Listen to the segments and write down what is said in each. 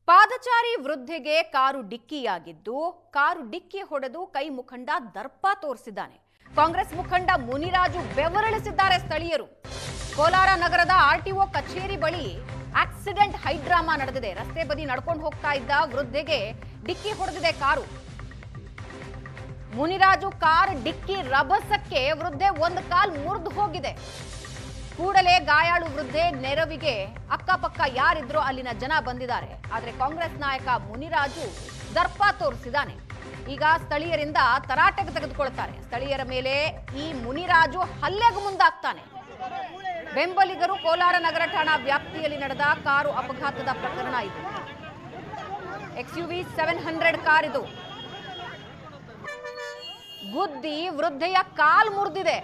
ಪಾದಚಾರಿ ವೃದ್ಧೆಗೆ car ಡಿಕ್ಕಿಯಾಗಿದ್ದು car ಡಿಕ್ಕಿ ಹೊಡೆದು ಕೈ ಮುಖಂಡ ದರ್ಪ ತೋರಿಸಿದ್ದಾನೆ. ಕಾಂಗ್ರೆಸ್ ಮುಖಂಡ ಮುನಿರಾಜು ಬೆವರಳಿಸಿದ್ದಾರೆ ಸ್ಥಳೀಯರು. ಕೋಲಾರ ನಗರದ ಆರ್ಟಿಒ ಕಚೇರಿ ಬಳಿ ಆಕ್ಸಿಡೆಂಟ್ ಹೈಡ್ರಾಮಾ ನಡೆದಿದೆ. ರಸ್ತೆ ಬದಿ ನಡ್ಕೊಂಡು ಹೋಗ್ತಾ ಇದ್ದ ವೃದ್ಧೆಗೆ ಡಿಕ್ಕಿ ಹೊಡೆದಿದೆ ಕಾರು. ಮುನಿರಾಜು ಕಾರ್ ಡಿಕ್ಕಿ ರಭಸಕ್ಕೆ ವೃದ್ಧೆ ಒಂದು ಕಾಲ್ ಮುರಿದು ಹೋಗಿದೆ. ಕೂಡಲೇ ಗಾಯಾಳು ವೃದ್ಧೆ ನೆರವಿಗೆ ಅಕ್ಕಪಕ್ಕ ಯಾರಿದ್ರೋ ಅಲ್ಲಿನ ಜನ ಬಂದಿದ್ದಾರೆ. ಆದರೆ ಕಾಂಗ್ರೆಸ್ ನಾಯಕ ಮುನಿರಾಜು ದರ್ಪ ತೋರಿಸಿದ್ದಾನೆ. ಈಗ ಸ್ಥಳೀಯರಿಂದ ತರಾಟೆಗೆ ತೆಗೆದುಕೊಳ್ತಾರೆ. ಸ್ಥಳೀಯರ ಮೇಲೆ ಈ ಮುನಿರಾಜು ಹಲ್ಲೆಗೆ ಮುಂದಾಗ್ತಾನೆ. ಬೆಂಬಲಿಗರು ಕೋಲಾರ ನಗರ ಠಾಣಾ ವ್ಯಾಪ್ತಿಯಲ್ಲಿ ನಡೆದ ಕಾರು ಅಪಘಾತದ ಪ್ರಕರಣ ಇದು. XUV 700 ಕಾರ್ ಇದು. ಗುದ್ದಿ ವೃದ್ಧೆಯ ಕಾಲ್ ಮುರಿದಿದೆ.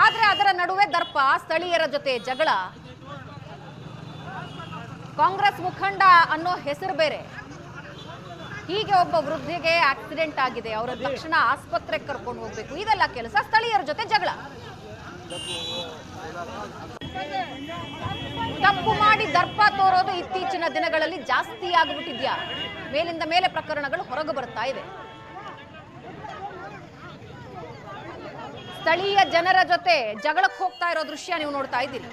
ಆದ್ರೆ ಅದರ ನಡುವೆ ದರ್ಪ, ಸ್ಥಳೀಯರ ಜೊತೆ ಜಗಳ. ಕಾಂಗ್ರೆಸ್ ಮುಖಂಡ ಅನ್ನೋ ಹೆಸರು ಬೇರೆ. ಹೀಗೆ ಒಬ್ಬ ವೃದ್ಧೆಗೆ ಆಕ್ಸಿಡೆಂಟ್ ಆಗಿದೆ, ಅವರ ತಕ್ಷಣ ಆಸ್ಪತ್ರೆಗೆ ಕರ್ಕೊಂಡು ಹೋಗ್ಬೇಕು, ಇದೆಲ್ಲ ಕೆಲಸ. ಸ್ಥಳೀಯರ ಜೊತೆ ಜಗಳ. ತಪ್ಪು ಮಾಡಿ ದರ್ಪ ತೋರೋದು ಇತ್ತೀಚಿನ ದಿನಗಳಲ್ಲಿ ಜಾಸ್ತಿ ಆಗಿಬಿಟ್ಟಿದ್ಯಾ? ಮೇಲಿಂದ ಮೇಲೆ ಪ್ರಕರಣಗಳು ಹೊರಗೆ ಬರ್ತಾ ಇವೆ. ಸ್ಥಳೀಯ ಜನರ ಜೊತೆ ಜಗಳಕ್ಕೆ ಹೋಗ್ತಾ ಇರೋ ದೃಶ್ಯ ನೀವು ನೋಡ್ತಾ ಇದ್ದೀರಿ.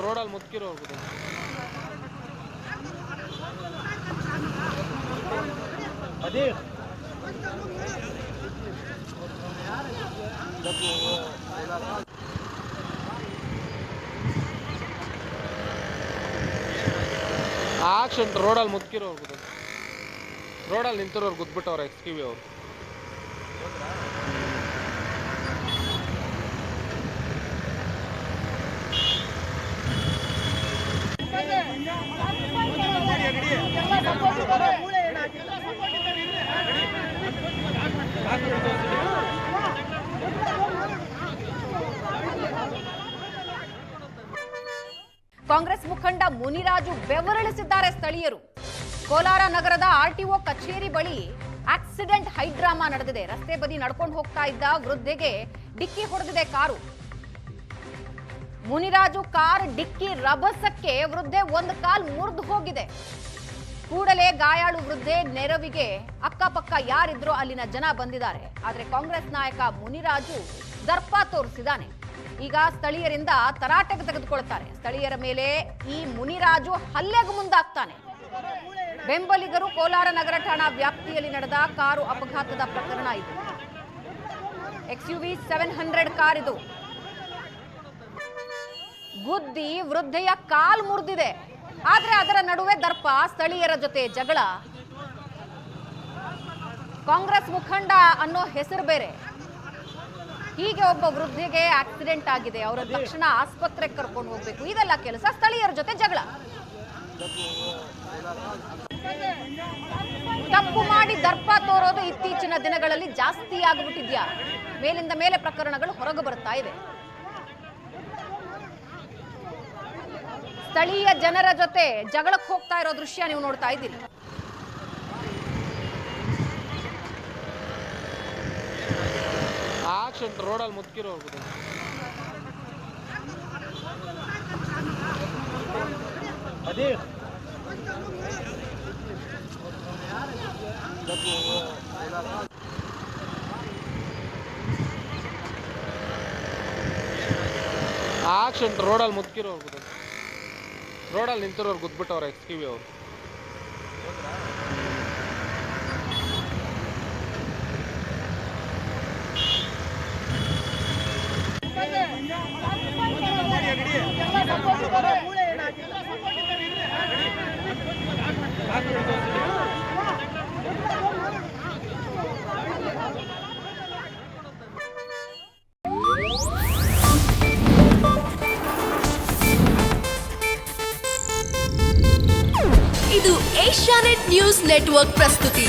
ರೋಡಲ್ಲಿ ಮುತ್ಕಿರೋ ಹೋಗುದು. ಆಕ್ಷನ್ ರೋಡಲ್ಲಿ ಮುತ್ಕಿರೋ ಹೋಗುದು. ರೋಡಲ್ಲಿ ನಿಂತಿರೋರು ಗುದ್ಬಿಟ್ಟವ್ರೆ XUV ಅವರು. ಕಾಂಗ್ರೆಸ್ ಮುಖಂಡ ಮುನಿರಾಜು ಬೆವರಳಿಸಿದ್ದಾರೆ ಸ್ಥಳೀಯರು. ಕೋಲಾರ ನಗರದ ಆರ್ಟಿಒ ಕಚೇರಿ ಬಳಿ ಆಕ್ಸಿಡೆಂಟ್ ಹೈಡ್ರಾಮಾ ನಡೆದಿದೆ. ರಸ್ತೆ ಬದಿ ನಡ್ಕೊಂಡು ಹೋಗ್ತಾ ಇದ್ದ ವೃದ್ಧೆಗೆ ಡಿಕ್ಕಿ ಹೊಡೆದಿದೆ ಕಾರು. ಮುನಿರಾಜು ಕಾರ್ ಡಿಕ್ಕಿ ರಭಸಕ್ಕೆ ವೃದ್ಧೆ ಒಂದು ಕಾಲ್ ಮುರಿದು ಹೋಗಿದೆ. ಕೂಡಲೇ ಗಾಯಾಳು ವೃದ್ಧೆ ನೆರವಿಗೆ ಅಕ್ಕಪಕ್ಕ ಯಾರಿದ್ರೋ ಅಲ್ಲಿನ ಜನ ಬಂದಿದ್ದಾರೆ. ಆದರೆ ಕಾಂಗ್ರೆಸ್ ನಾಯಕ ಮುನಿರಾಜು ದರ್ಪ ತೋರಿಸಿದ್ದಾನೆ. ಈಗ ಸ್ಥಳೀಯರಿಂದ ತರಾಟೆಗೆ ತೆಗೆದುಕೊಳ್ತಾರೆ. ಸ್ಥಳೀಯರ ಮೇಲೆ ಈ ಮುನಿರಾಜು ಹಲ್ಲೆಗೆ ಮುಂದಾಗ್ತಾನೆ. ಬೆಂಬಲಿಗರು ಕೋಲಾರ ನಗರ ಠಾಣಾ ವ್ಯಾಪ್ತಿಯಲ್ಲಿ ನಡೆದ ಕಾರು ಅಪಘಾತದ ಪ್ರಕರಣ ಇದು. XUV 700 ಕಾರ್ ಇದು. ಗುದ್ದಿ ವೃದ್ಧೆಯ ಕಾಲ್ ಮುರಿದಿದೆ. ಆದ್ರೆ ಅದರ ನಡುವೆ ದರ್ಪ, ಸ್ಥಳೀಯರ ಜೊತೆ ಜಗಳ. ಕಾಂಗ್ರೆಸ್ ಮುಖಂಡ ಅನ್ನೋ ಹೆಸರು ಬೇರೆ. ಹೀಗೆ ಒಬ್ಬ ವೃದ್ಧೆಗೆ ಆಕ್ಸಿಡೆಂಟ್ ಆಗಿದೆ, ಅವರ ತಕ್ಷಣ ಆಸ್ಪತ್ರೆಗೆ ಕರ್ಕೊಂಡು ಹೋಗ್ಬೇಕು, ಇದೆಲ್ಲ ಕೆಲಸ. ಸ್ಥಳೀಯರ ಜೊತೆ ಜಗಳ. ತಪ್ಪು ಮಾಡಿ ದರ್ಪ ತೋರೋದು ಇತ್ತೀಚಿನ ದಿನಗಳಲ್ಲಿ ಜಾಸ್ತಿ ಆಗಿಬಿಟ್ಟಿದ್ಯಾ? ಮೇಲಿಂದ ಮೇಲೆ ಪ್ರಕರಣಗಳು ಹೊರಗೆ ಬರ್ತಾ ಇವೆ. ಸ್ಥಳೀಯ ಜನರ ಜೊತೆ ಜಗಳಕ್ಕೆ ಹೋಗ್ತಾ ಇರೋ ದೃಶ್ಯ ನೀವು ನೋಡ್ತಾ ಇದ್ದೀರಿ. ಆಕ್ಷನ್ ರೋಡಲ್ಲಿ ಮುತ್ಕಿರೋ ಹೋಗುದು. ಆಕ್ಷನ್ ರೋಡಲ್ಲಿ ಮುತ್ಕಿರೋ ಹೋಗುದು. ರೋಡಲ್ಲಿ ನಿಂತಿರೋರು ಗುದ್ಬಿಟ್ಟವ್ರೆ XUV ಅವರು. ಇದು ಏಷ್ಯಾನೆಟ್ ನ್ಯೂಸ್ ನೆಟ್ವರ್ಕ್ ಪ್ರಸ್ತುತಿ.